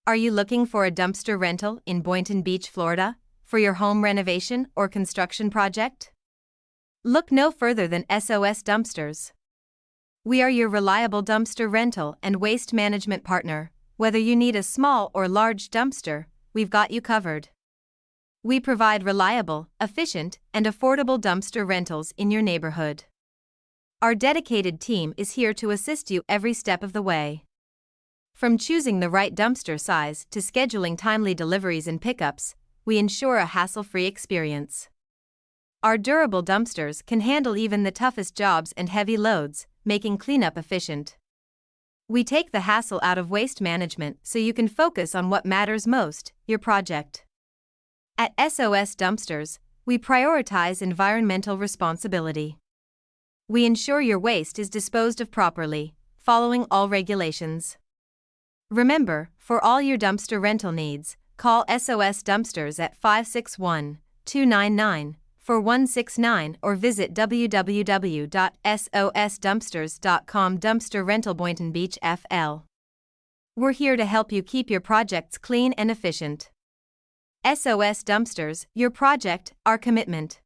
Are you looking for a dumpster rental in Boynton Beach, Florida, for your home renovation or construction project? Look no further than SOS Dumpsters. We are your reliable dumpster rental and waste management partner. Whether you need a small or large dumpster, we've got you covered. We provide reliable, efficient, and affordable dumpster rentals in your neighborhood. Our dedicated team is here to assist you every step of the way. From choosing the right dumpster size to scheduling timely deliveries and pickups, we ensure a hassle-free experience. Our durable dumpsters can handle even the toughest jobs and heavy loads, making cleanup efficient. We take the hassle out of waste management so you can focus on what matters most, your project. At SOS Dumpsters, we prioritize environmental responsibility. We ensure your waste is disposed of properly, following all regulations. Remember, for all your dumpster rental needs, call SOS Dumpsters at 561-299-4169 or visit www.sosdumpsters.com. Dumpster Rental Boynton Beach, FL. We're here to help you keep your projects clean and efficient. SOS Dumpsters, your project, our commitment.